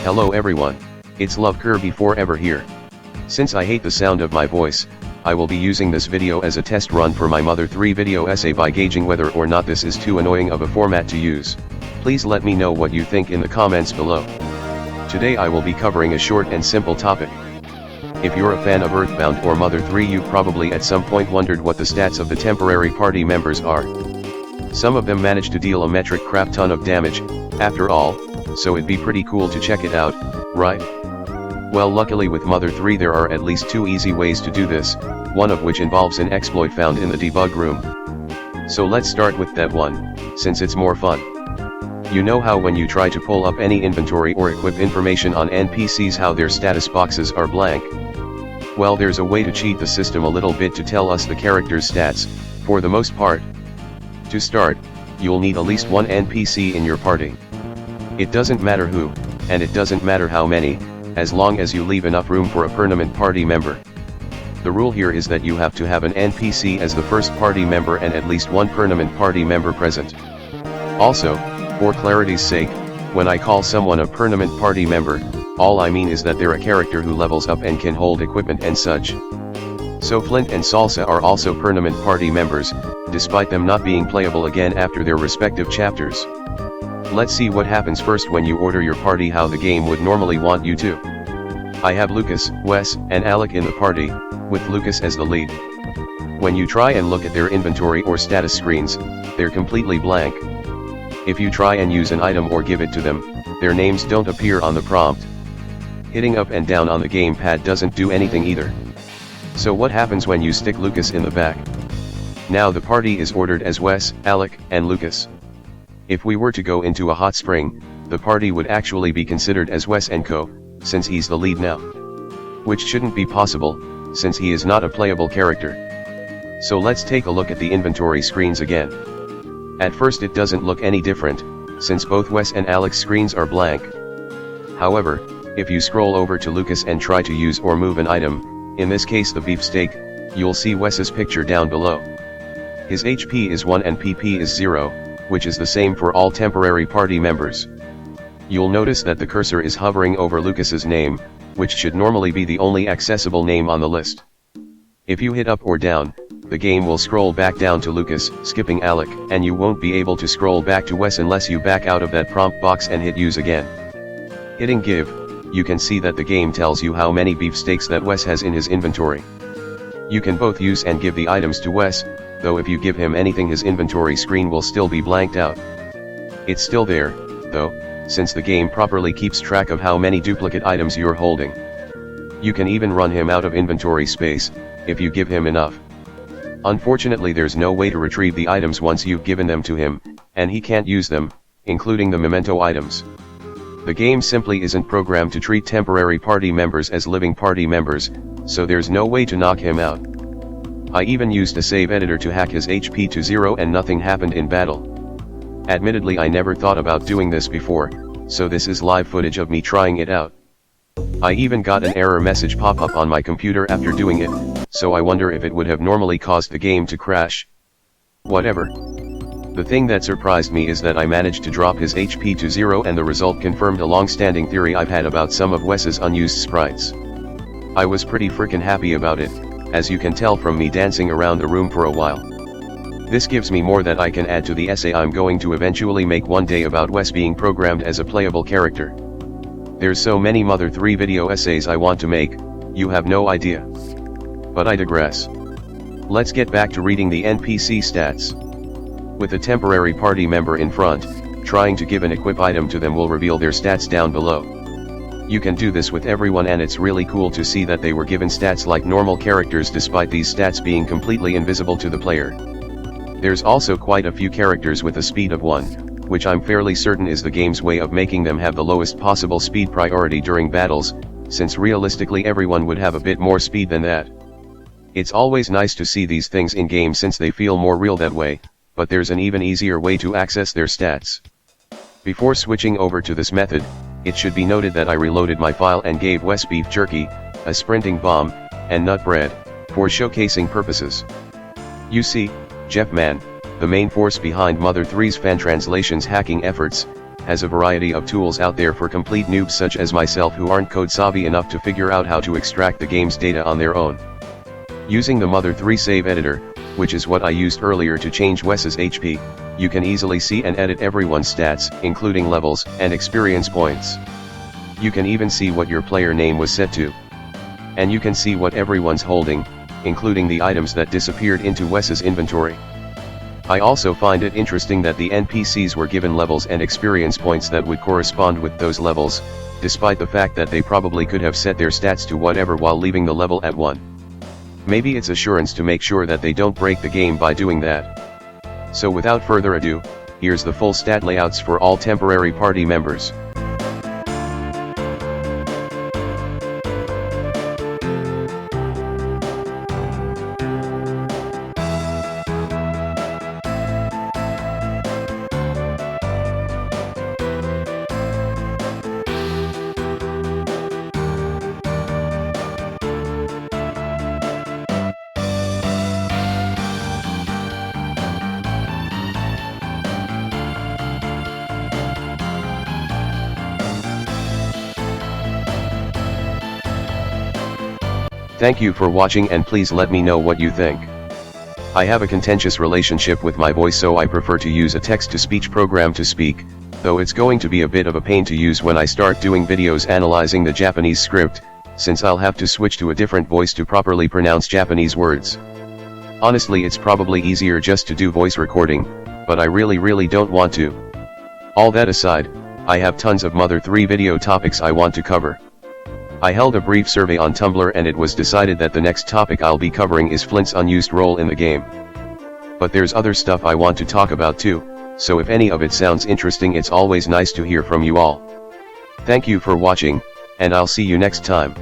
Hello everyone, it's Love Kirby Forever here. Since I hate the sound of my voice, I will be using this video as a test run for my Mother 3 video essay by gauging whether or not this is too annoying of a format to use. Please let me know what you think in the comments below. Today I will be covering a short and simple topic. If you're a fan of Earthbound or Mother 3, you probably at some point wondered what the stats of the temporary party members are. Some of them manage to deal a metric crap ton of damage, after all, so it'd be pretty cool to check it out, right? Well, luckily with Mother 3 there are at least two easy ways to do this, one of which involves an exploit found in the debug room. So let's start with that one, since it's more fun. You know how when you try to pull up any inventory or equip information on NPCs how their status boxes are blank? Well, there's a way to cheat the system a little bit to tell us the character's stats, for the most part. To start, you'll need at least one NPC in your party. It doesn't matter who, and it doesn't matter how many, as long as you leave enough room for a permanent party member. The rule here is that you have to have an NPC as the first party member and at least one permanent party member present. Also, for clarity's sake, when I call someone a permanent party member, all I mean is that they're a character who levels up and can hold equipment and such. So Flint and Salsa are also permanent party members, despite them not being playable again after their respective chapters. Let's see what happens first when you order your party how the game would normally want you to. I have Lucas, Wes, and Alec in the party, with Lucas as the lead. When you try and look at their inventory or status screens, they're completely blank. If you try and use an item or give it to them, their names don't appear on the prompt. Hitting up and down on the gamepad doesn't do anything either. So what happens when you stick Lucas in the back? Now the party is ordered as Wes, Alec, and Lucas. If we were to go into a hot spring, the party would actually be considered as Wes and Co, since he's the lead now. Which shouldn't be possible, since he is not a playable character. So let's take a look at the inventory screens again. At first it doesn't look any different, since both Wes and Alec's screens are blank. However, if you scroll over to Lucas and try to use or move an item, in this case the beefsteak, you'll see Wes's picture down below. His HP is 1 and PP is 0, which is the same for all temporary party members. You'll notice that the cursor is hovering over Lucas's name, which should normally be the only accessible name on the list. If you hit up or down, the game will scroll back down to Lucas, skipping Alec, and you won't be able to scroll back to Wes unless you back out of that prompt box and hit use again. Hitting give, you can see that the game tells you how many beefsteaks that Wes has in his inventory. You can both use and give the items to Wes, though if you give him anything his inventory screen will still be blanked out. It's still there, though, since the game properly keeps track of how many duplicate items you're holding. You can even run him out of inventory space, if you give him enough. Unfortunately there's no way to retrieve the items once you've given them to him, and he can't use them, including the memento items. The game simply isn't programmed to treat temporary party members as living party members, so there's no way to knock him out. I even used a save editor to hack his HP to 0 and nothing happened in battle. Admittedly I never thought about doing this before, so this is live footage of me trying it out. I even got an error message pop up on my computer after doing it, so I wonder if it would have normally caused the game to crash. Whatever. The thing that surprised me is that I managed to drop his HP to 0 and the result confirmed a long-standing theory I've had about some of Wes's unused sprites. I was pretty frickin' happy about it, as you can tell from me dancing around the room for a while. This gives me more that I can add to the essay I'm going to eventually make one day about Wes being programmed as a playable character. There's so many Mother 3 video essays I want to make, you have no idea. But I digress. Let's get back to reading the NPC stats. With a temporary party member in front, trying to give an equip item to them will reveal their stats down below. You can do this with everyone and it's really cool to see that they were given stats like normal characters despite these stats being completely invisible to the player. There's also quite a few characters with a speed of 1, which I'm fairly certain is the game's way of making them have the lowest possible speed priority during battles, since realistically everyone would have a bit more speed than that. It's always nice to see these things in game since they feel more real that way, but there's an even easier way to access their stats. Before switching over to this method, it should be noted that I reloaded my file and gave Wes beef jerky, a sprinting bomb, and nut bread, for showcasing purposes. You see, Jeff Man, the main force behind Mother 3's fan translations hacking efforts, has a variety of tools out there for complete noobs such as myself who aren't code savvy enough to figure out how to extract the game's data on their own. Using the Mother 3 save editor, which is what I used earlier to change Wes's HP, you can easily see and edit everyone's stats, including levels and experience points. You can even see what your player name was set to. And you can see what everyone's holding, including the items that disappeared into Wes's inventory. I also find it interesting that the NPCs were given levels and experience points that would correspond with those levels, despite the fact that they probably could have set their stats to whatever while leaving the level at 1. Maybe it's assurance to make sure that they don't break the game by doing that. So without further ado, here's the full stat layouts for all temporary party members. Thank you for watching and please let me know what you think. I have a contentious relationship with my voice, so I prefer to use a text-to-speech program to speak, though it's going to be a bit of a pain to use when I start doing videos analyzing the Japanese script, since I'll have to switch to a different voice to properly pronounce Japanese words. Honestly, it's probably easier just to do voice recording, but I really don't want to. All that aside, I have tons of Mother 3 video topics I want to cover. I held a brief survey on Tumblr and it was decided that the next topic I'll be covering is Flint's unused role in the game. But there's other stuff I want to talk about too, so if any of it sounds interesting, it's always nice to hear from you all. Thank you for watching, and I'll see you next time.